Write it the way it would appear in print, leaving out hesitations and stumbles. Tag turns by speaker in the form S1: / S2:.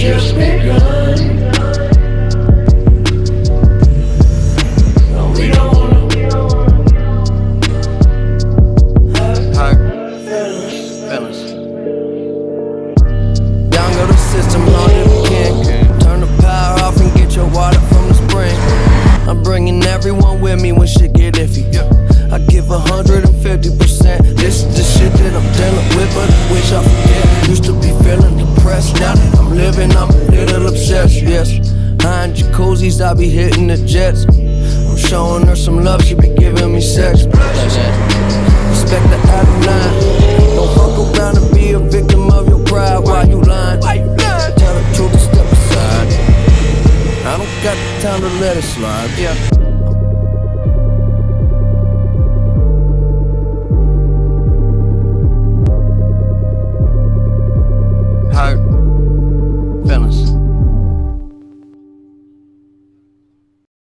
S1: just begun. No, we don't wanna hurt feelings.
S2: Down go the system, longer the king. Turn the power off and get your water from the spring. I'm bringing everyone with me when shit get iffy. I give 150%. This is the shit that I'm dealing with, but I wish I forget. Used to be feeling depressed, now that I'm living, I'm a little obsessed, yes. Behind jacuzzis, I be hitting the jets. I'm showing her some love, she be giving me sex. Respect the out of line. Don't fuck around and be a victim of your pride. Why you lying? Tell the truth and step aside. I don't got the time to let it slide, yeah.